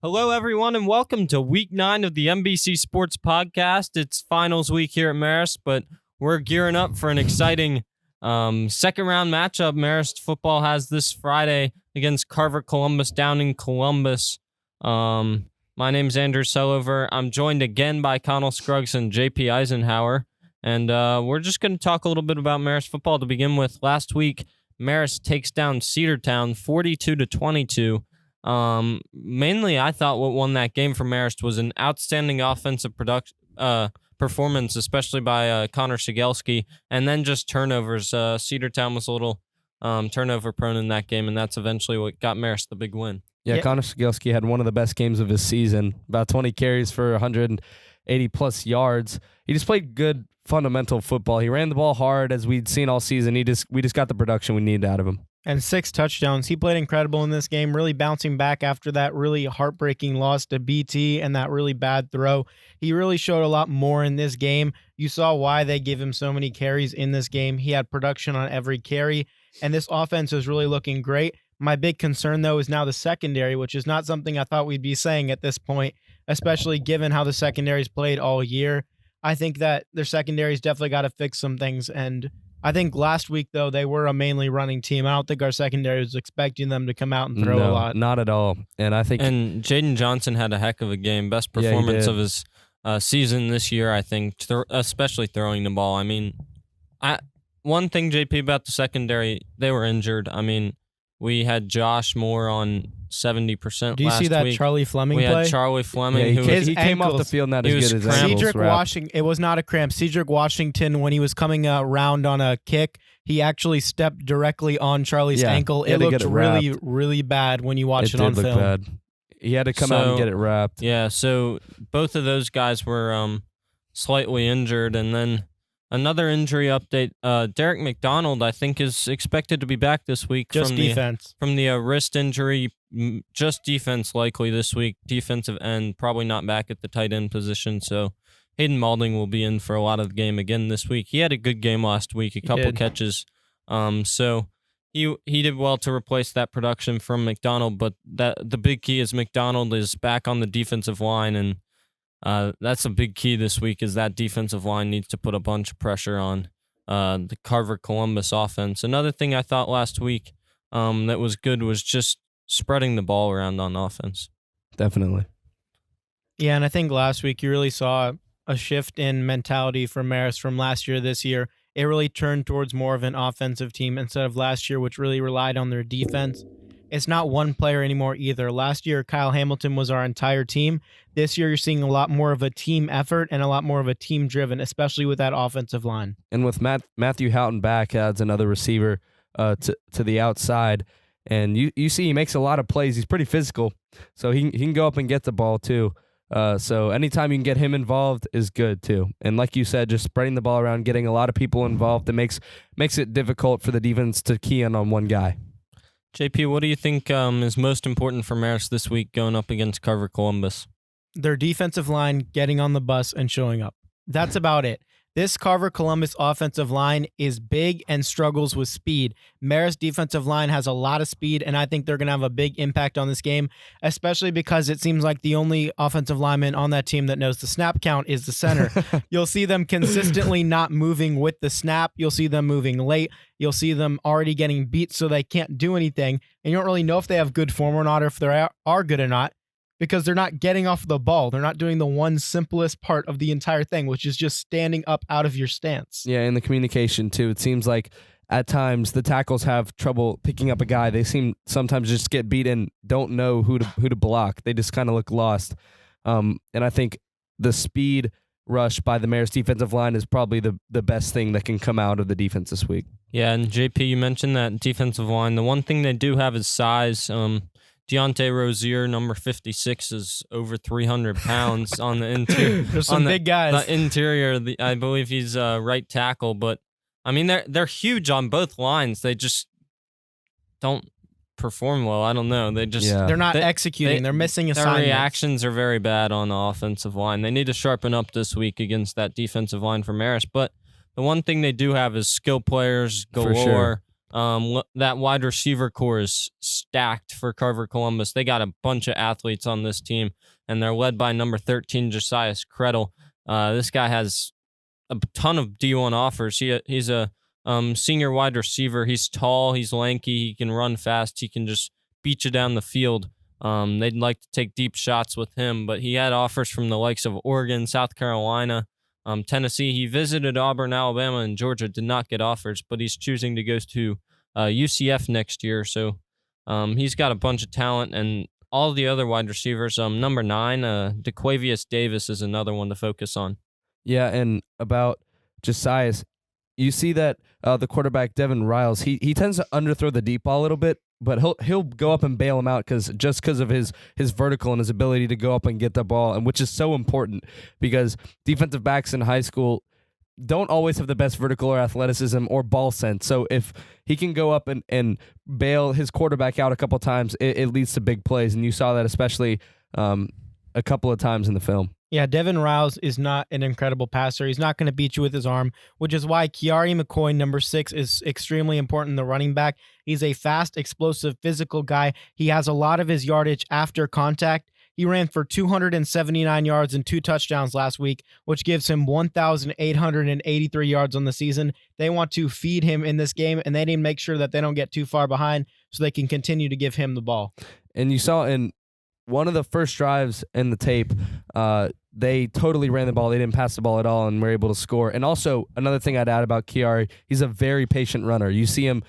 Hello, everyone, and welcome to Week 9 of the MBC Sports Podcast. It's finals week here at Marist, but we're gearing up for an exciting second-round matchup Marist football has this Friday against Carver Columbus down in Columbus. My name's Andrew Sulliver. I'm joined again by Connell Scruggs and JP Eisenhower, and we're just going to talk a little bit about Marist football to begin with. Last week, Marist takes down Cedartown 42-22. Mainly, I thought what won that game for Marist was an outstanding offensive performance, especially by Connor Shigelski, and then just turnovers. Cedartown was a little turnover prone in that game, and that's eventually what got Marist the big win. Yeah, Connor Shigelski had one of the best games of his season, about 20 carries for 180-plus yards. He just played good fundamental football. He ran the ball hard, as we'd seen all season. We just got the production we needed out of him. And 6 touchdowns. He played incredible in this game, really bouncing back after that really heartbreaking loss to BT and that really bad throw. He really showed a lot more in this game. You saw why they give him so many carries in this game. He had production on every carry, and this offense is really looking great. My big concern, though, is now the secondary, which is not something I thought we'd be saying at this point, especially given how the secondary's played all year. I think that their secondary's definitely got to fix some things, and I think last week, though, they were a mainly running team. I don't think our secondary was expecting them to come out and throw a lot. Not at all. And Jaden Johnson had a heck of a game. Best performance of his season this year, I think, especially throwing the ball. I mean, one thing, JP, about the secondary, they were injured. I mean, we had Josh Moore on 70% last week. Do you see that We Charlie Fleming play? had Charlie Fleming. He came off the field not as good as Cedric Washington. It was not a cramp. Cedric Washington, when he was coming around on a kick, he actually stepped directly on Charlie's ankle. It looked really, really bad when you watch it on film. Bad. He had to come out and get it wrapped. Yeah, so both of those guys were slightly injured, and then another injury update. Derek McDonald, I think, is expected to be back this week. Just defense. From the wrist injury, just defense likely this week. Defensive end, probably not back at the tight end position. So Hayden Malding will be in for a lot of the game again this week. He had a good game last week, a couple catches. So he did well to replace that production from McDonald. But the big key is McDonald is back on the defensive line, and that's a big key this week, is that defensive line needs to put a bunch of pressure on the Carver Columbus offense. Another thing I thought last week that was good was just spreading the ball around on offense. Definitely. Yeah, and I think last week you really saw a shift in mentality from Marist from last year to this year. It really turned towards more of an offensive team instead of last year, which really relied on their defense. It's not one player anymore either. Last year, Kyle Hamilton was our entire team. This year, you're seeing a lot more of a team effort and a lot more of a team driven, especially with that offensive line. And with Matthew Houghton back, adds another receiver to the outside. And you see he makes a lot of plays. He's pretty physical, so he can go up and get the ball too. So anytime you can get him involved is good too. And like you said, just spreading the ball around, getting a lot of people involved, it makes it difficult for the defense to key in on one guy. JP, what do you think is most important for Marist this week going up against Carver Columbus? Their defensive line getting on the bus and showing up. That's about it. This Carver Columbus offensive line is big and struggles with speed. Marist defensive line has a lot of speed, and I think they're going to have a big impact on this game, especially because it seems like the only offensive lineman on that team that knows the snap count is the center. You'll see them consistently not moving with the snap. You'll see them moving late. You'll see them already getting beat so they can't do anything, and you don't really know if they have good form or not, or if they are good or not, because they're not getting off the ball. They're not doing the one simplest part of the entire thing, which is just standing up out of your stance. Yeah, and the communication, too. It seems like at times the tackles have trouble picking up a guy. They seem sometimes just get beat and don't know who to block. They just kind of look lost. And I think the speed rush by the Marist defensive line is probably the best thing that can come out of the defense this week. Yeah, and JP, you mentioned that defensive line. The one thing they do have is size. Deontay Rozier, number 56, is over 300 pounds on the interior. There's some big guys. The interior, I believe he's right tackle. But, I mean, they're huge on both lines. They just don't perform well. I don't know. They're not executing. They're missing assignments. Their reactions are very bad on the offensive line. They need to sharpen up this week against that defensive line for Marist. But the one thing they do have is skill players galore. For sure. that wide receiver core is stacked for Carver Columbus. They got a bunch of athletes on this team, and they're led by number 13, Josiah Krettel. This guy has a ton of D1 offers. He's a senior wide receiver. He's tall, he's lanky, he can run fast, he can just beat you down the field. They'd like to take deep shots with him, but he had offers from the likes of Oregon, South Carolina, Tennessee. He visited Auburn, Alabama, and Georgia, did not get offers, but he's choosing to go to UCF next year. So he's got a bunch of talent, and all the other wide receivers. Number 9, DeQuavius Davis is another one to focus on. Yeah, and about Josias, you see that the quarterback Devin Riles, he tends to underthrow the deep ball a little bit, but he'll go up and bail him out because of his vertical and his ability to go up and get the ball, and which is so important because defensive backs in high school don't always have the best vertical or athleticism or ball sense. So if he can go up and bail his quarterback out a couple times, it leads to big plays, and you saw that especially a couple of times in the film. Yeah, Devin Riles is not an incredible passer. He's not going to beat you with his arm, which is why Kiari McCoy, number 6, is extremely important in the running back. He's a fast, explosive, physical guy. He has a lot of his yardage after contact. He ran for 279 yards and 2 touchdowns last week, which gives him 1,883 yards on the season. They want to feed him in this game, and they need to make sure that they don't get too far behind so they can continue to give him the ball. And you saw in one of the first drives in the tape, they totally ran the ball. They didn't pass the ball at all and were able to score. And also, another thing I'd add about Kiari, he's a very patient runner. You see him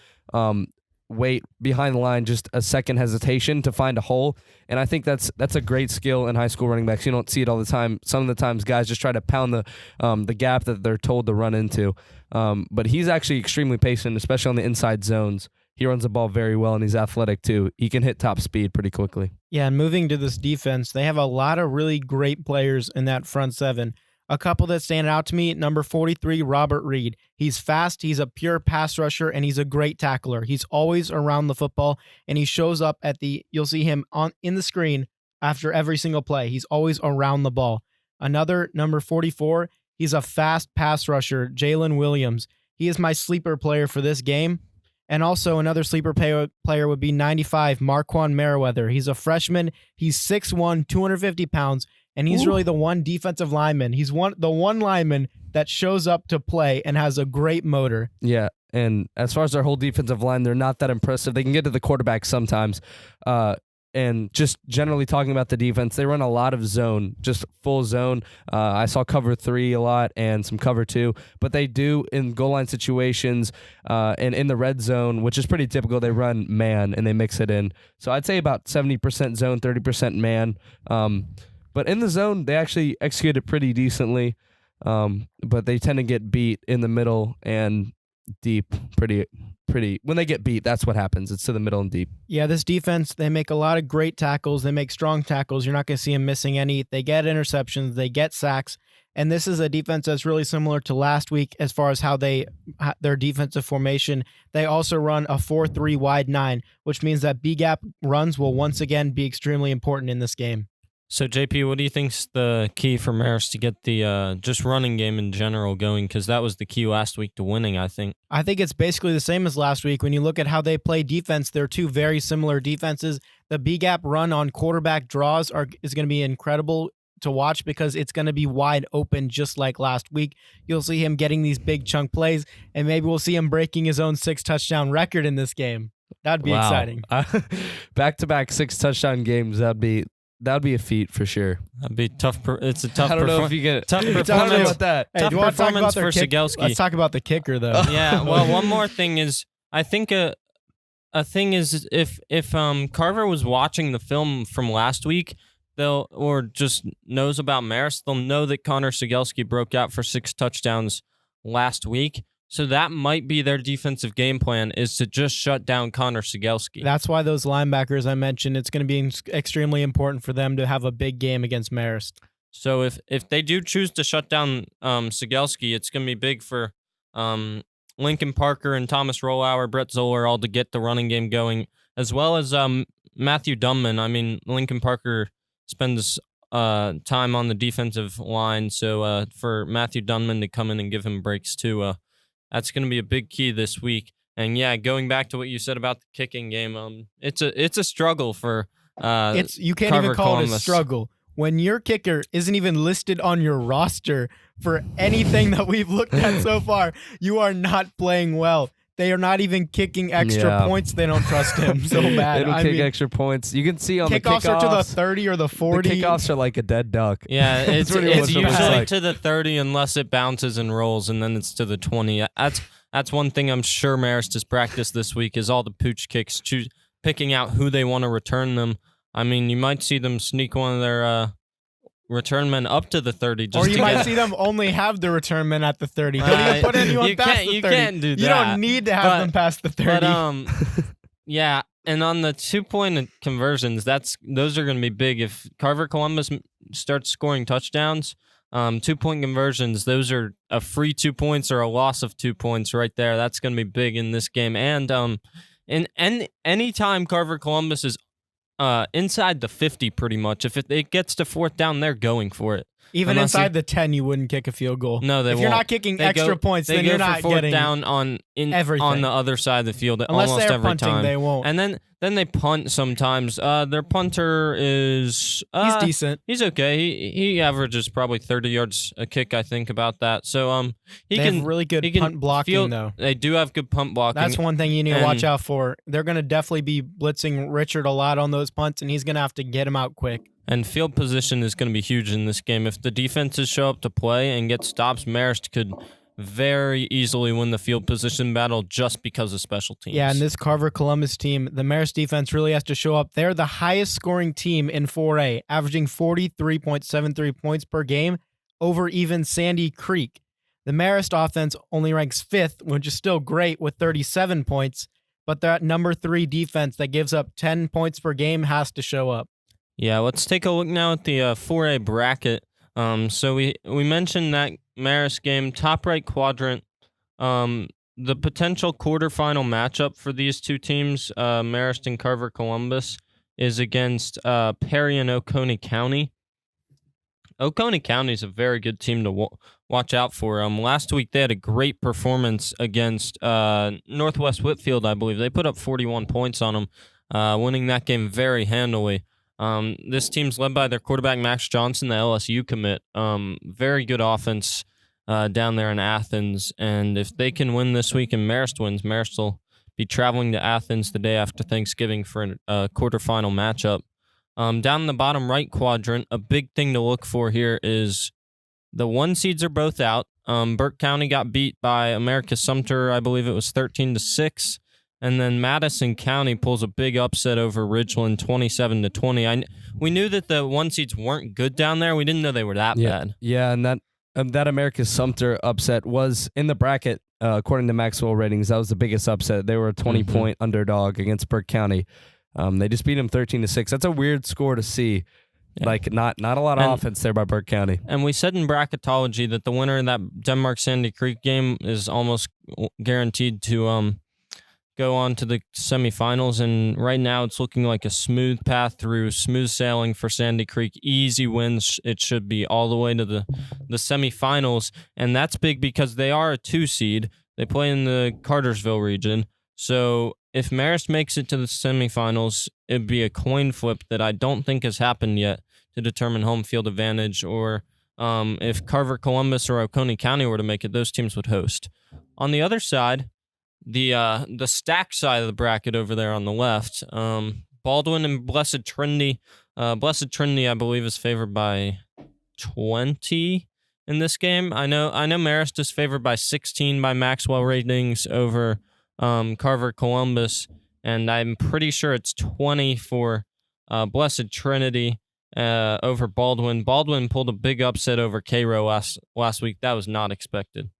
wait behind the line, just a second hesitation to find a hole. And I think that's a great skill in high school running backs. You don't see it all the time. Some of the times guys just try to pound the gap that they're told to run into. But he's actually extremely patient, especially on the inside zones. He runs the ball very well, and he's athletic too. He can hit top speed pretty quickly. Yeah, and moving to this defense, they have a lot of really great players in that front 7. A couple that stand out to me, number 43, Robert Reed. He's fast, he's a pure pass rusher, and he's a great tackler. He's always around the football, and he shows up you'll see him in the screen after every single play. He's always around the ball. Another, number 44, he's a fast pass rusher, Jalen Williams. He is my sleeper player for this game. And also another sleeper player would be 95, Marquand Merriweather. He's a freshman. He's 6'1", 250 pounds, and he's really the one defensive lineman. He's the one lineman that shows up to play and has a great motor. Yeah, and as far as their whole defensive line, they're not that impressive. They can get to the quarterback sometimes. And just generally talking about the defense, they run a lot of zone, just full zone. I saw cover 3 a lot and some cover 2, but they do in goal line situations and in the red zone, which is pretty typical, they run man and they mix it in. So I'd say about 70% zone, 30% man. But in the zone, they actually execute it pretty decently, but they tend to get beat in the middle and deep pretty. When they get beat, that's what happens. It's to the middle and deep. Yeah, this defense, they make a lot of great tackles. They make strong tackles. You're not going to see them missing any. They get interceptions. They get sacks. And this is a defense that's really similar to last week as far as how their defensive formation. They also run a 4-3 wide 9, which means that B-gap runs will once again be extremely important in this game. So, JP, what do you think's the key for Marist to get the just running game in general going? Because that was the key last week to winning, I think. I think it's basically the same as last week. When you look at how they play defense, they're two very similar defenses. The B-gap run on quarterback draws is going to be incredible to watch because it's going to be wide open just like last week. You'll see him getting these big chunk plays, and maybe we'll see him breaking his own 6-touchdown record in this game. That'd be exciting. Back-to-back 6-touchdown games, that'd be a feat for sure. That'd be tough. It's a tough. I don't know if you get tough performance. performance About that. Hey, tough do you want to talk performance about for Sigelski. Let's talk about the kicker, though. Yeah. Well, one more thing is, I think a thing is if Carver was watching the film from last week, or just knows about Marist, they'll know that Connor Sigelski broke out for 6 touchdowns last week. So that might be their defensive game plan, is to just shut down Connor Sigelski. That's why those linebackers I mentioned, it's going to be extremely important for them to have a big game against Marist. So if they do choose to shut down Sigelski, it's going to be big for Lincoln Parker and Thomas Rollauer, Brett Zoller, all to get the running game going, as well as Matthew Dunman. I mean, Lincoln Parker spends time on the defensive line, so for Matthew Dunman to come in and give him breaks too, that's going to be a big key this week. And yeah, going back to what you said about the kicking game, it's a struggle for You can't Carver even call it a Columbus. struggle when your kicker isn't even listed on your roster for anything that we've looked at so far. You are not playing well. They are not even kicking extra points. They don't trust him so bad. They don't kick extra points. You can see on the kickoffs are to the 30 or the 40. The kickoffs are like a dead duck. Yeah, it's That's usually like. to the 30 unless it bounces and rolls, and then it's to the 20. That's one thing I'm sure Marist has practiced this week is all the pooch kicks, picking out who they want to return them. I mean, you might see them sneak one of their return men up to the 30. Just or you might see them only have the return men at the 30. Don't even put anyone past the 30. You can't do that. You don't need to have them past the 30. But, yeah, and on the 2-point conversions, those are going to be big. If Carver Columbus starts scoring touchdowns, 2-point conversions, those are a free 2 points or a loss of 2 points right there. That's going to be big in this game. And any time Carver Columbus is inside the 50 pretty much, if it gets to fourth down, they're going for it. Even inside the 10, you wouldn't kick a field goal. No, they won't. If you're not kicking extra points, then you're not getting down on everything. on the other side of the field Unless almost they're every punting, time. they won't. And then they punt sometimes. Their punter is he's decent. He's okay. He averages probably 30 yards a kick, I think, about that. So they have really good punt blocking though. They do have good punt blocking. That's one thing you need to watch out for. They're going to definitely be blitzing Richard a lot on those punts, and he's going to have to get him out quick. And field position is going to be huge in this game. If the defenses show up to play and get stops, Marist could very easily win the field position battle just because of special teams. Yeah, and this Carver Columbus team, the Marist defense really has to show up. They're the highest scoring team in 4A, averaging 43.73 points per game over even Sandy Creek. The Marist offense only ranks 5th, which is still great with 37 points, but that number 3 defense that gives up 10 points per game has to show up. Yeah, let's take a look now at the 4A bracket. So we mentioned that Marist game, top right quadrant. The potential quarterfinal matchup for these two teams, Marist and Carver Columbus, is against Perry and Oconee County. Oconee County is a very good team to watch out for. Last week they had a great performance against Northwest Whitfield, I believe. They put up 41 points on them, winning that game very handily. This team's led by their quarterback, Max Johnson, the LSU commit. Very good offense down there in Athens. And if they can win this week and Marist wins, Marist will be traveling to Athens the day after Thanksgiving for a quarterfinal matchup. Down in the bottom right quadrant, a big thing to look for here is the 1 seeds are both out. Burke County got beat by America Sumter, I believe it was 13-6. And then Madison County pulls a big upset over Ridgeland, 27-20. We knew that the 1 seeds weren't good down there. We didn't know they were that bad. Yeah, and that America Sumter upset was in the bracket, according to Maxwell ratings. That was the biggest upset. They were a 20-point underdog against Burke County. They just beat them 13-6. That's a weird score to see. Yeah. Like not a lot of offense there by Burke County. And we said in bracketology that the winner of that Denmark-Sandy Creek game is almost guaranteed to go on to the semifinals, and right now it's looking like a smooth path through, smooth sailing for Sandy Creek. Easy wins, it should be, all the way to the semifinals, and that's big because they are a 2 seed. They play in the Cartersville region, so if Marist makes it to the semifinals, it'd be a coin flip that I don't think has happened yet to determine home field advantage, or if Carver Columbus or Oconee County were to make it, those teams would host. On the other side, the stack side of the bracket over there on the left, Baldwin and Blessed Trinity. Blessed Trinity, I believe, is favored by 20 in this game. I know Marist is favored by 16 by Maxwell ratings over Carver Columbus, and I'm pretty sure it's 20 for Blessed Trinity over Baldwin. Baldwin pulled a big upset over Cairo last week. That was not expected.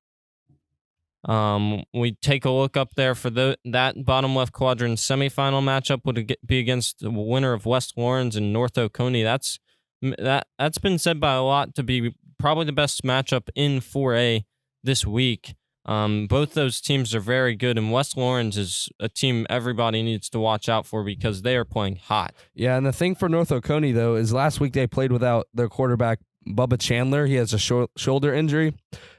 We take a look up there for that bottom left quadrant semifinal matchup would be against the winner of West Lawrence and North Oconee. That's been said by a lot to be probably the best matchup in 4A this week. Both those teams are very good, and West Lawrence is a team everybody needs to watch out for because they are playing hot. Yeah, and the thing for North Oconee, though, is last week they played without their quarterback, Bubba Chandler. He has a shoulder injury.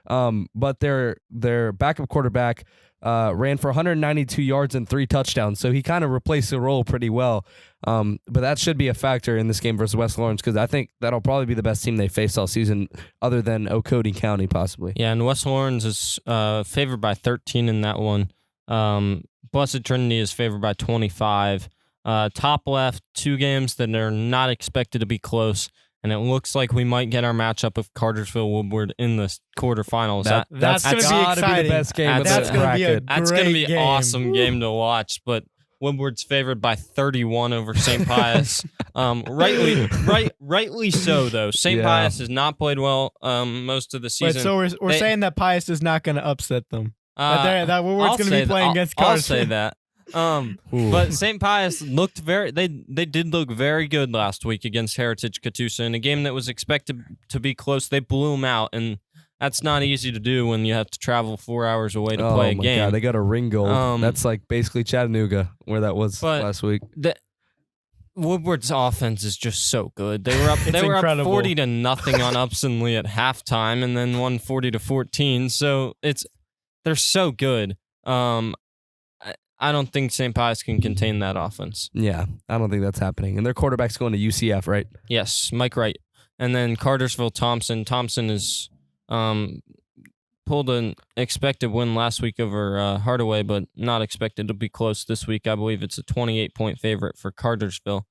But their backup quarterback, ran for 192 yards and 3 touchdowns. So he kind of replaced the role pretty well. But that should be a factor in this game versus West Lawrence because I think that'll probably be the best team they face all season other than Oconee County possibly. Yeah, and West Lawrence is favored by 13 in that one. Blessed Trinity is favored by 25. Top left, 2 games that are not expected to be close. And it looks like we might get our matchup of Cartersville Woodward in the quarterfinals. That's going to be gotta exciting. be the best game. That's going to be a That's going to be great an game. awesome game to watch. But Woodward's favored by 31 over St. Pius. Rightly so, though. St. Pius has not played well most of the season. Wait, so we're saying that Pius is not going to upset them. That Woodward's going to be playing against Cartersville. I'll say that. But St. Pius looked they did look very good last week against Heritage Catoosa in a game that was expected to be close. They blew them out, and that's not easy to do when you have to travel 4 hours away to play a game. God, they got a ring goal. That's like basically Chattanooga, where that was last week. Woodward's offense is just so good. They were up. They were up 40-0 on Upson Lee at halftime, and then won 40-14. So they're so good. I don't think St. Pius can contain that offense. Yeah, I don't think that's happening. And their quarterback's going to UCF, right? Yes, Mike Wright. And then Cartersville Thompson. Thompson is pulled an expected win last week over Hardaway, but not expected to be close this week. I believe it's a 28-point favorite for Cartersville.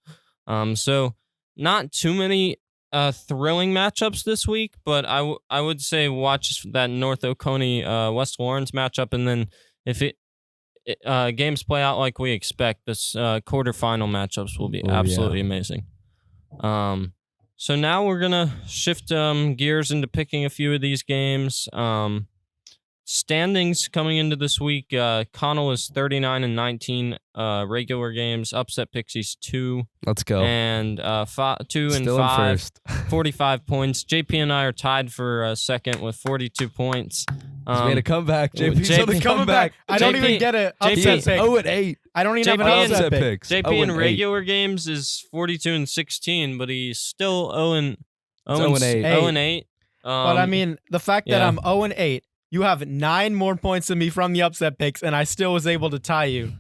So not too many thrilling matchups this week, but I would say watch that North Oconee West Lawrence matchup, and then if games play out like we expect, this quarterfinal matchups will be absolutely amazing. So now we're going to shift gears into picking a few of these games. Standings coming into this week, Connell is 39-19 regular games. Upset Pixies 2. Let's go. And 2 and Still 5. in first. 45 points. JP and I are tied for second with 42 points. He's made a comeback. JP's on the comeback. I don't even get an upset pick. 0-8. I don't even have an upset pick. JP in regular games is 42-16, but he's still 0-8. 0-8. But I mean, the fact that I'm 0-8, you have 9 more points than me from the upset picks, and I still was able to tie you.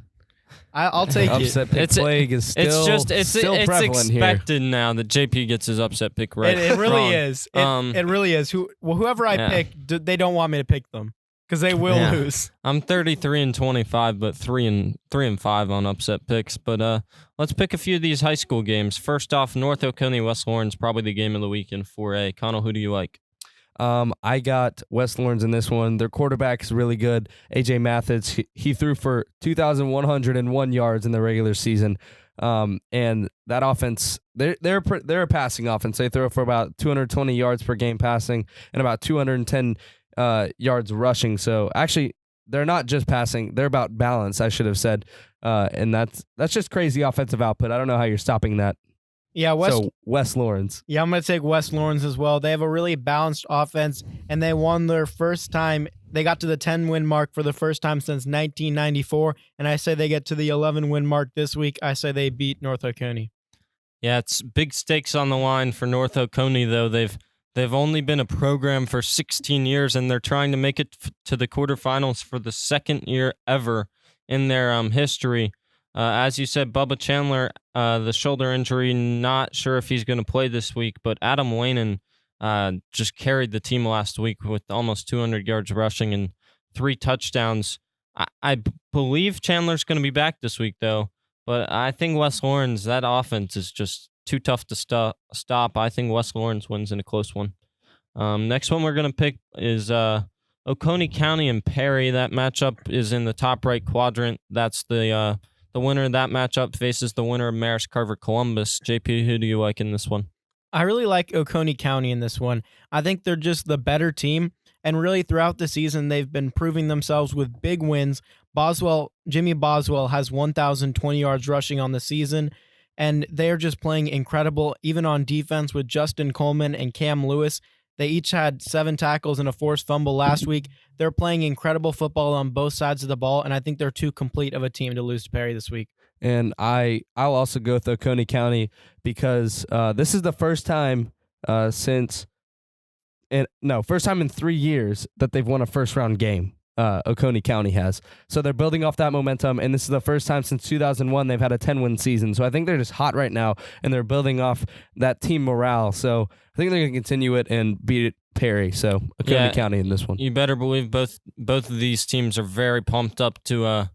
I'll take it. Upset pick plague is still prevalent expected here. Now that JP gets his upset pick right. It really is. It really is. Whoever I pick, they don't want me to pick them because they will lose. I'm 33-25, but 3-5 on upset picks. But let's pick a few of these high school games. First off, North Oconee West Lawrence, probably the game of the week in 4A. Connell, who do you like? I got West Lawrence in this one. Their quarterback is really good. AJ Mathis, he threw for 2,101 yards in the regular season. And that offense, they're a passing offense. They throw for about 220 yards per game passing and about 210 yards rushing. So actually, they're not just passing; they're about balance. I should have said, and that's just crazy offensive output. I don't know how you're stopping that. Yeah, West Lawrence. Yeah, I'm going to take West Lawrence as well. They have a really balanced offense, and they won their first time. They got to the 10-win mark for the first time since 1994, and I say they get to the 11-win mark this week. I say they beat North Oconee. Yeah, it's big stakes on the line for North Oconee, though. They've only been a program for 16 years, and they're trying to make it to the quarterfinals for the second year ever in their history. As you said, Bubba Chandler, the shoulder injury, not sure if he's going to play this week, but Adam Waynon just carried the team last week with almost 200 yards rushing and 3 touchdowns. I believe Chandler's going to be back this week, though, but I think West Lawrence, that offense is just too tough to stop. I think West Lawrence wins in a close one. Next one we're going to pick is Oconee County and Perry. That matchup is in the top right quadrant. That's the winner of that matchup faces the winner of Marist Carver Columbus. JP, who do you like in this one? I really like Oconee County in this one. I think they're just the better team, and really throughout the season they've been proving themselves with big wins. Jimmy Boswell has 1,020 yards rushing on the season, and they're just playing incredible, even on defense with Justin Coleman and Cam Lewis. They each had 7 tackles and a forced fumble last week. They're playing incredible football on both sides of the ball, and I think they're too complete of a team to lose to Perry this week. And I'll also go with Oconee County because this is the first time first time in 3 years that they've won a first-round game. Oconee County has. So they're building off that momentum, and this is the first time since 2001 they've had a 10-win season. So I think they're just hot right now, and they're building off that team morale. So I think they're going to continue it and beat Perry. So Oconee County in this one. You better believe both of these teams are very pumped up to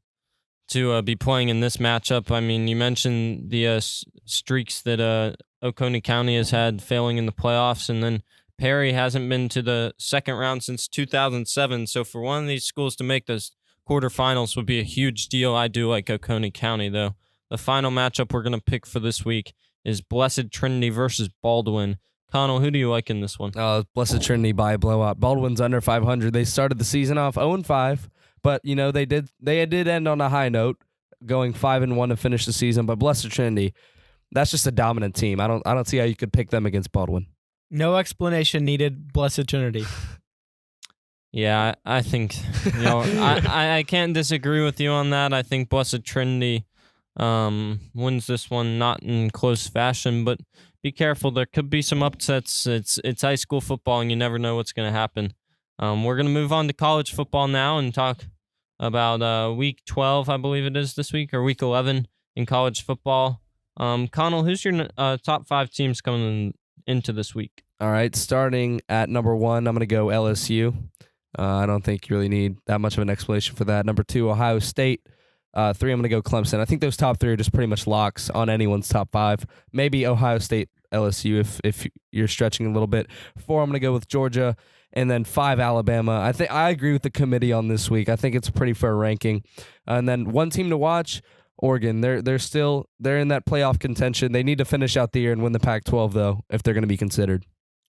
be playing in this matchup. I mean, you mentioned the streaks that Oconee County has had failing in the playoffs, and then Perry hasn't been to the second round since 2007. So for one of these schools to make those quarterfinals would be a huge deal. I do like Oconee County, though. The final matchup we're going to pick for this week is Blessed Trinity versus Baldwin. Connell, who do you like in this one? Blessed Trinity by a blowout. Baldwin's under 500. They started the season off 0-5, but they did end on a high note, going 5-1 to finish the season. But Blessed Trinity, that's just a dominant team. I don't see how you could pick them against Baldwin. No explanation needed. Blessed Trinity. Yeah, I think I can't disagree with you on that. I think Blessed Trinity wins this one, not in close fashion, but be careful. There could be some upsets. It's high school football, and you never know what's going to happen. We're going to move on to college football now and talk about Week 12, I believe it is this week, or Week 11 in college football. Connell, who's your top 5 teams coming into this week? All right, starting at number 1, I'm going to go LSU. I don't think you really need that much of an explanation for that. Number 2, Ohio State. 3, I'm going to go Clemson. I think those top 3 are just pretty much locks on anyone's top 5. Maybe Ohio State, LSU if you're stretching a little bit. 4, I'm going to go with Georgia. And then 5, Alabama. I agree with the committee on this week. I think it's a pretty fair ranking. And then one team to watch, Oregon. They're in that playoff contention. They need to finish out the year and win the Pac-12 though, if they're going to be considered.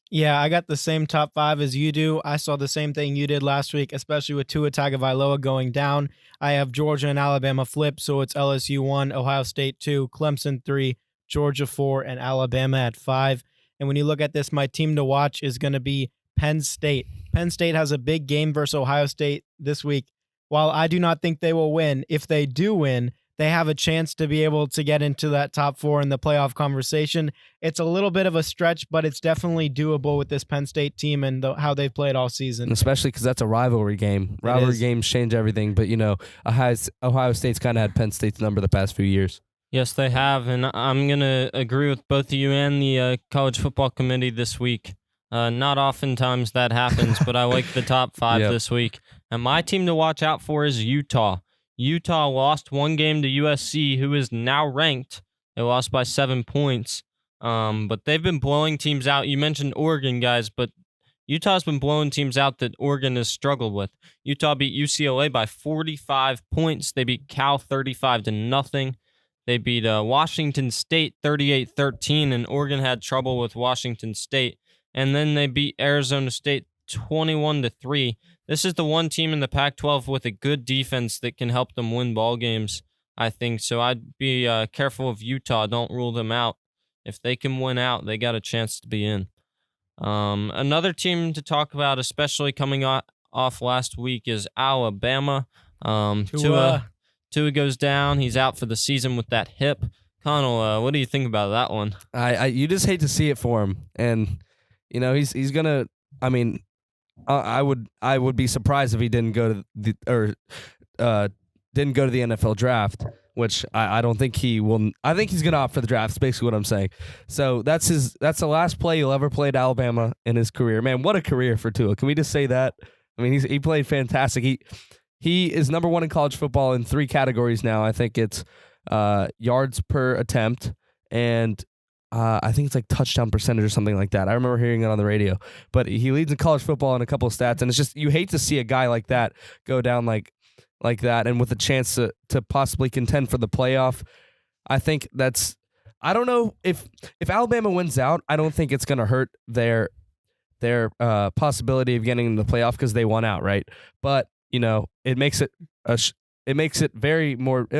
Yeah, I got the same top 5 as you do. I saw the same thing you did last week, especially with Tua Tagovailoa going down. I have Georgia and Alabama flip, so it's LSU 1, Ohio State 2, Clemson 3, Georgia 4, and Alabama at 5. And when you look at this, my team to watch is going to be Penn State. Penn State has a big game versus Ohio State this week. While I do not think they will win, if they do win, they have a chance to be able to get into that top 4 in the playoff conversation. It's a little bit of a stretch, but it's definitely doable with this Penn State team and how they've played all season. Especially because that's a rivalry game. Rivalry games change everything, but Ohio State's kind of had Penn State's number the past few years. Yes, they have, and I'm going to agree with both of you and the College Football Committee this week. Not oftentimes that happens, but I like the top 5 this week. And my team to watch out for is Utah. Utah lost one game to USC, who is now ranked. They lost by 7 points. But they've been blowing teams out. You mentioned Oregon, guys, but Utah's been blowing teams out that Oregon has struggled with. Utah beat UCLA by 45 points. They beat Cal 35-0. They beat Washington State 38-13, and Oregon had trouble with Washington State. And then they beat Arizona State 21-3. This is the one team in the Pac-12 with a good defense that can help them win ball games, I think. So I'd be careful of Utah. Don't rule them out. If they can win out, they got a chance to be in. Another team to talk about, especially coming off last week, is Alabama. Tua goes down. He's out for the season with that hip. Connell, what do you think about that one? You just hate to see it for him. And, he's going to, I would be surprised if he didn't go to the NFL draft, which I don't think he will. I think he's gonna opt for the draft. That's basically what I'm saying. So that's the last play he'll ever play at Alabama in his career. Man, what a career for Tua. Can we just say that? He played fantastic. He is number 1 in college football in 3 categories now. I think it's yards per attempt and I think it's like touchdown percentage or something like that. I remember hearing it on the radio. But he leads in college football in a couple of stats, and it's just you hate to see a guy like that go down like that, and with a chance to possibly contend for the playoff. I think I don't know if Alabama wins out. I don't think it's going to hurt their possibility of getting in the playoff because they won out, right? But it makes it a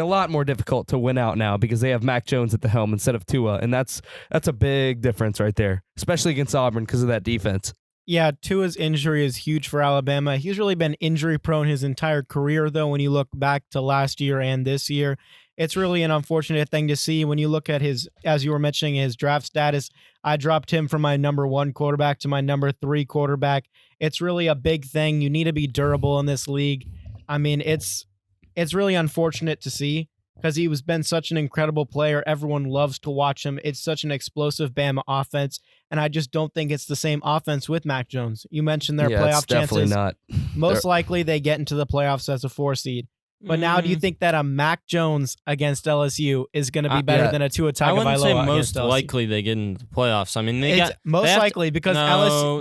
lot more difficult to win out now because they have Mac Jones at the helm instead of Tua, and that's a big difference right there, especially against Auburn because of that defense. Yeah, Tua's injury is huge for Alabama. He's really been injury prone his entire career, though, when you look back to last year and this year. It's really an unfortunate thing to see when you look at his, as you were mentioning, his draft status. I dropped him from my number 1 quarterback to my number 3 quarterback. It's really a big thing. You need to be durable in this league. I mean, it's really unfortunate to see because he was been such an incredible player. Everyone loves to watch him. It's such an explosive Bama offense, and I just don't think it's the same offense with Mac Jones. You mentioned their playoff it's definitely chances. not. Most likely they get into the playoffs as a 4 seed. But now, do you think that a Mac Jones against LSU is going to be better than a Tua Tagovailoa? I wouldn't say against most LSU? likely they get into the playoffs. I mean, It's most likely because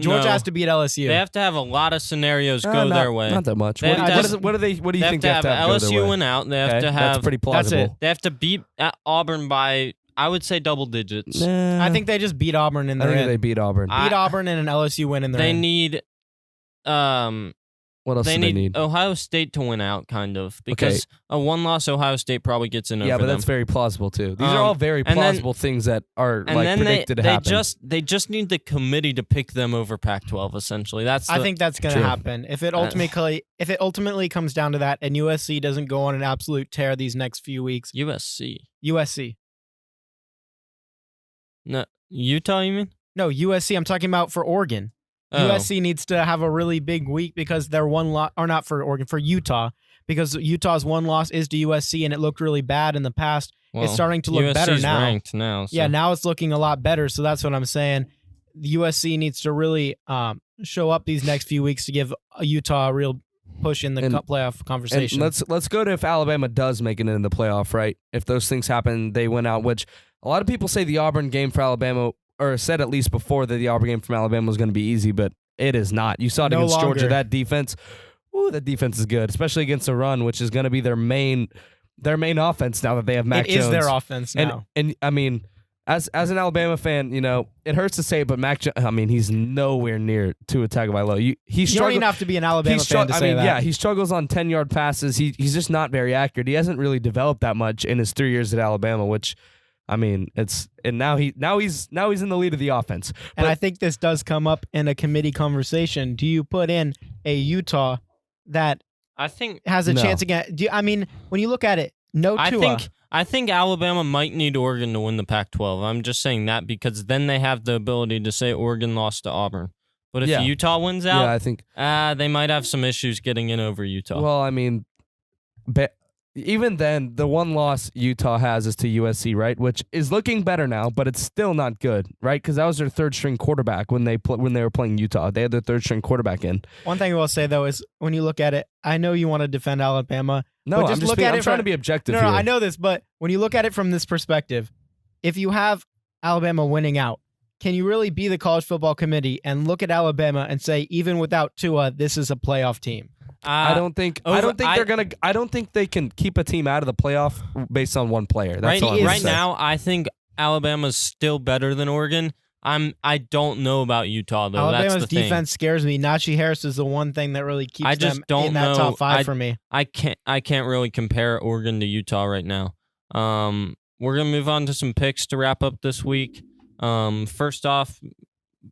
Georgia has to beat LSU. They have to have a lot of scenarios go their way. Not that much. They have to have- What do you think they have to have go their LSU way? win out. They have to have. That's pretty plausible. That's it. They have to beat Auburn by, I would say, double digits. I think they just beat Auburn in I their think they beat Auburn. beat Auburn and an LSU win in their They end. need. What else do they need? Ohio State to win out, kind of, because a one-loss Ohio State probably gets in over Yeah, but them. that's very plausible too. These are all very and then- plausible things that are And like then predicted to they happen. just need the committee to pick them over Pac-12. Essentially, I think that's going to happen. If it ultimately comes down to that, and USC doesn't go on an absolute tear these next few weeks, USC. No, Utah, you mean? No, USC. I'm talking about for Oregon. Oh. USC needs to have a really big week because their one loss, or not for Oregon, for Utah, because Utah's one loss is to USC, and it looked really bad in the past. Well, it's starting to look better USC's now. ranked now. So. Yeah, now it's looking a lot better. So that's what I'm saying. The USC needs to really show up these next few weeks to give Utah a real push in the playoff conversation. And let's go to if Alabama does make it into the playoff, right? If those things happen, they win out, which a lot of people say the Auburn game for Alabama, or said at least before that the Auburn game from Alabama was going to be easy, but it is not. You saw it against Georgia. That defense, that defense is good, especially against the run, which is going to be their main offense now that they have Mac Jones. It is their offense now. And I mean, as an Alabama fan, it hurts to say it, but Mac Jones, I mean, he's nowhere near Tua Tagovailoa. You don't even have to be an Alabama fan to say that. Yeah, he struggles on 10-yard passes. He's just not very accurate. He hasn't really developed that much in his 3 years at Alabama, which, I mean, now he's in the lead of the offense. And I think this does come up in a committee conversation. Do you put in a Utah that I think has a chance again? When you look at it, Tua. I think Alabama might need Oregon to win the Pac-12. I'm just saying that because then they have the ability to say Oregon lost to Auburn. But if Utah wins out, I think they might have some issues getting in over Utah. Well, I mean, even then, the one loss Utah has is to USC, right? Which is looking better now, but it's still not good, right? Because that was their third-string quarterback when they were playing Utah. They had their third-string quarterback in. One thing I will say, though, is when you look at it, I know you want to defend Alabama. No, but just I'm trying to be objective No, here. I know this, but when you look at it from this perspective, if you have Alabama winning out, can you really be the college football committee and look at Alabama and say, even without Tua, this is a playoff team? I don't think they can keep a team out of the playoff based on one player. That's all right now, I think Alabama's still better than Oregon. I don't know about Utah though. Alabama's That's the defense scares me. Najee Harris is the one thing that really keeps them don't in that know. top 5 for me. I can't really compare Oregon to Utah right now. We're gonna move on to some picks to wrap up this week. First off,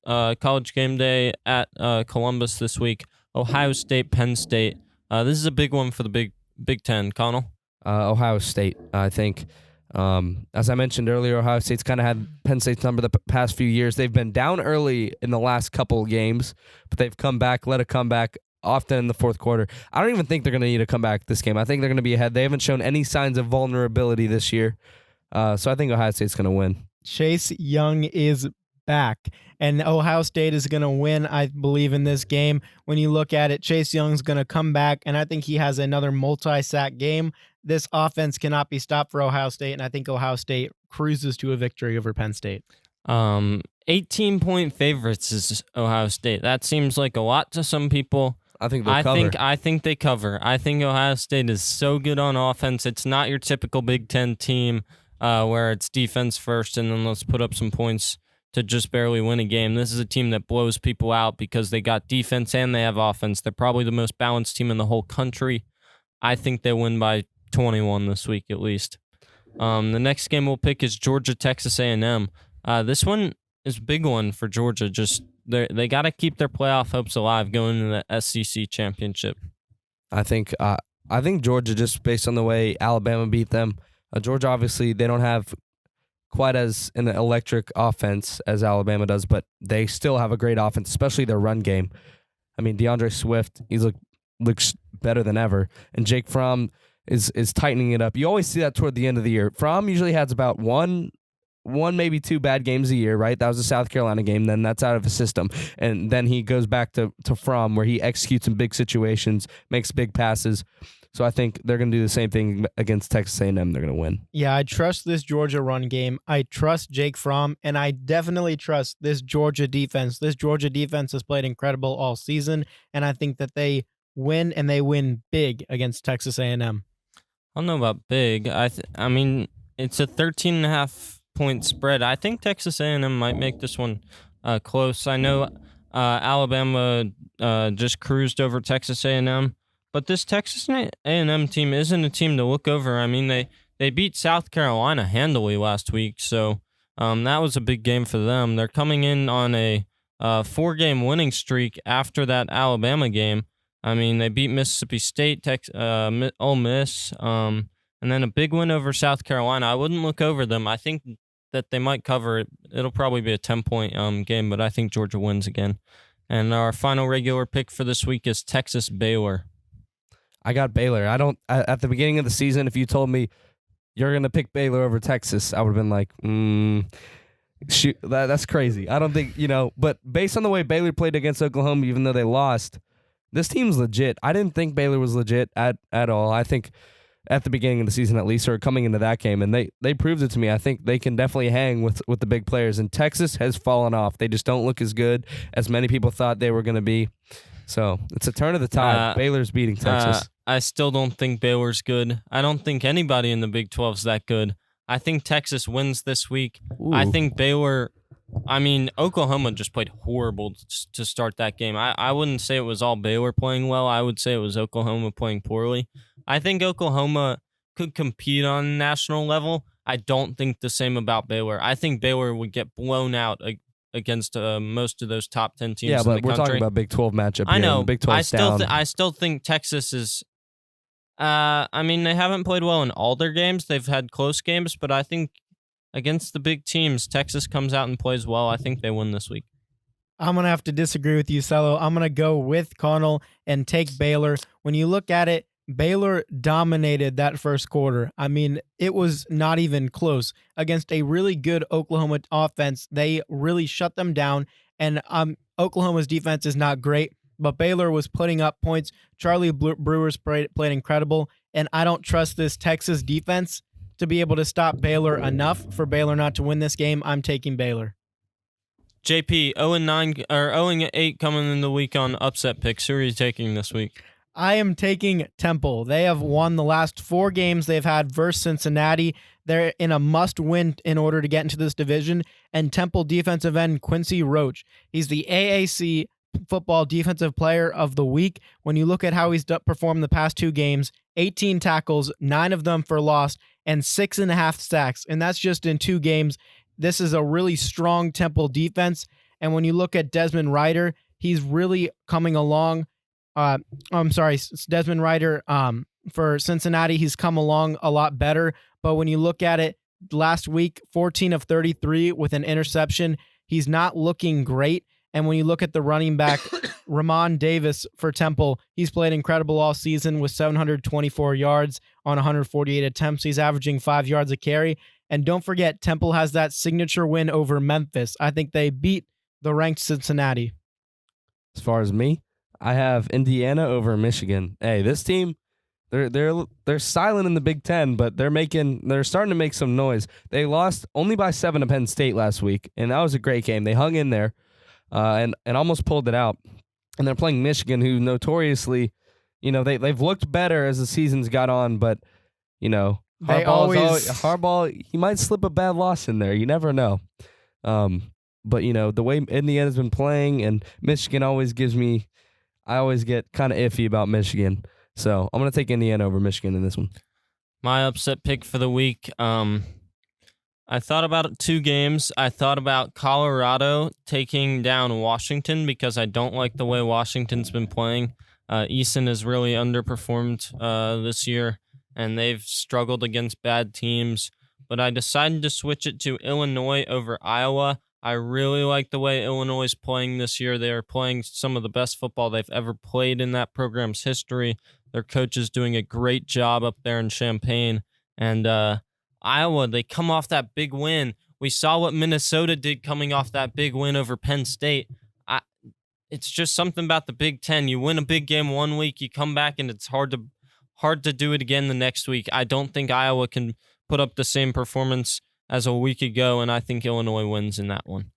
College Game Day at Columbus this week. Ohio State, Penn State. This is a big one for the Big Ten. Connell? Ohio State, I think. As I mentioned earlier, Ohio State's kind of had Penn State's number the past few years. They've been down early in the last couple games, but they've come back, led a comeback often in the fourth quarter. I don't even think they're going to need a comeback this game. I think they're going to be ahead. They haven't shown any signs of vulnerability this year. So I think Ohio State's going to win. Chase Young is back, and Ohio State is going to win, I believe, in this game. When you look at it, Chase Young's going to come back, and I think he has another multi-sack game. This offense cannot be stopped for Ohio State, and I think Ohio State cruises to a victory over Penn State. 18-point favorites is Ohio State. That seems like a lot to some people. I think they'll cover. I think they cover. I think Ohio State is so good on offense. It's not your typical Big Ten team where it's defense first and then let's put up some points to just barely win a game. This is a team that blows people out because they got defense and they have offense. They're probably the most balanced team in the whole country. I think they win by 21 this week at least. The next game we'll pick is Georgia, Texas A&M. This one is a big one for Georgia. Just they got to keep their playoff hopes alive going into the SEC championship. I think Georgia, just based on the way Alabama beat them. Georgia, obviously, they don't have quite as an electric offense as Alabama does, but they still have a great offense, especially their run game. I mean, DeAndre Swift, he's looked looks better than ever, and Jake Fromm is tightening it up. You always see that toward the end of the year. Fromm usually has about one maybe two bad games a year, right? That was the South Carolina game. Then that's out of his system. And then he goes back to Fromm, where he executes in big situations, makes big passes. So I think they're going to do the same thing against Texas A&M. They're going to win. Yeah, I trust this Georgia run game. I trust Jake Fromm, and I definitely trust this Georgia defense. This Georgia defense has played incredible all season, and I think that they win, and they win big against Texas A&M. I don't know about big. I mean, it's a 13.5-point spread. I think Texas A&M might make this one close. I know Alabama just cruised over Texas A&M, but this Texas A&M team isn't a team to look over. I mean, they beat South Carolina handily last week, so that was a big game for them. They're coming in on a 4-game winning streak after that Alabama game. I mean, they beat Mississippi State, Ole Miss, and then a big win over South Carolina. I wouldn't look over them. I think that they might cover it. It'll probably be a 10-point game, but I think Georgia wins again. And our final regular pick for this week is Texas-Baylor. I got Baylor. At the beginning of the season, if you told me you're going to pick Baylor over Texas, I would have been like, shoot, that's crazy. I don't think, but based on the way Baylor played against Oklahoma, even though they lost, this team's legit. I didn't think Baylor was legit at all. I think at the beginning of the season, at least, or coming into that game, and they proved it to me. I think they can definitely hang with the big players. And Texas has fallen off. They just don't look as good as many people thought they were going to be. So it's a turn of the tide. Baylor's beating Texas. I still don't think Baylor's good. I don't think anybody in the Big 12 is that good. I think Texas wins this week. Ooh. I think Baylor... I mean, Oklahoma just played horrible to start that game. I wouldn't say it was all Baylor playing well. I would say it was Oklahoma playing poorly. I think Oklahoma could compete on a national level. I don't think the same about Baylor. I think Baylor would get blown out against most of those top 10 teams in the country. Yeah, but we're talking about Big 12 matchup here. I know. Big 12's down. I still think Texas is... I mean, they haven't played well in all their games. They've had close games, but I think against the big teams, Texas comes out and plays well. I think they win this week. I'm going to have to disagree with you, Cello. I'm going to go with Connell and take Baylor. When you look at it, Baylor dominated that first quarter. I mean, it was not even close. Against a really good Oklahoma offense, they really shut them down, and Oklahoma's defense is not great, but Baylor was putting up points. Charlie Brewer's played incredible, and I don't trust this Texas defense to be able to stop Baylor enough for Baylor not to win this game. I'm taking Baylor. JP, 0-9 or 0-8 coming in the week on upset picks. Who are you taking this week? I am taking Temple. They have won the last 4 games they've had versus Cincinnati. They're in a must-win in order to get into this division. And Temple defensive end Quincy Roach, he's the AAC Football Defensive Player of the Week. When you look at how he's performed the past 2 games, 18 tackles, 9 of them for loss, and 6.5 sacks. And that's just in 2 games. This is a really strong Temple defense. And when you look at Desmond Ryder, he's really coming along. Desmond Ryder for Cincinnati, he's come along a lot better. But when you look at it, last week, 14 of 33 with an interception. He's not looking great. And when you look at the running back, Ramon Davis for Temple, he's played incredible all season with 724 yards on 148 attempts. He's averaging 5 yards a carry. And don't forget, Temple has that signature win over Memphis. I think they beat the ranked Cincinnati. As far as me, I have Indiana over Michigan. Hey, this team, they're silent in the Big Ten, but they're starting to make some noise. They lost only by 7 to Penn State last week, and that was a great game. They hung in there. And almost pulled it out. And they're playing Michigan, who notoriously, they've looked better as the season's got on, but, Harbaugh, he might slip a bad loss in there. You never know. But, the way Indiana's been playing, and Michigan I always get kind of iffy about Michigan. So I'm going to take Indiana over Michigan in this one. My upset pick for the week, I thought about 2 games. I thought about Colorado taking down Washington because I don't like the way Washington's been playing. Eason has really underperformed this year, and they've struggled against bad teams. But I decided to switch it to Illinois over Iowa. I really like the way Illinois is playing this year. They are playing some of the best football they've ever played in that program's history. Their coach is doing a great job up there in Champaign. And Iowa, they come off that big win. We saw what Minnesota did coming off that big win over Penn State. It's just something about the Big Ten. You win a big game one week, you come back, and it's hard to do it again the next week. I don't think Iowa can put up the same performance as a week ago, and I think Illinois wins in that one.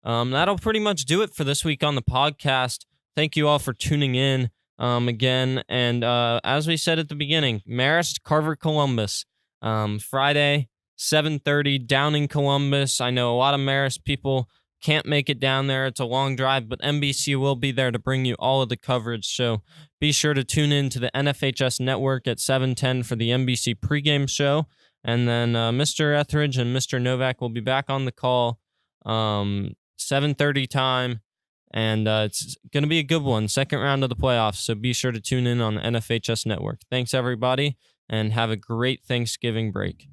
That'll pretty much do it for this week on the podcast. Thank you all for tuning in again. And as we said at the beginning, Marist, Carver, Columbus, Friday, 7:30 down in Columbus. I know a lot of Marist people can't make it down there. It's a long drive, but MBC will be there to bring you all of the coverage. So be sure to tune in to the NFHS network at 7:10 for the MBC pregame show. And then Mr. Etheridge and Mr. Novak will be back on the call 7:30 time. And it's going to be a good one, second round of the playoffs. So be sure to tune in on the NFHS network. Thanks, everybody, and have a great Thanksgiving break.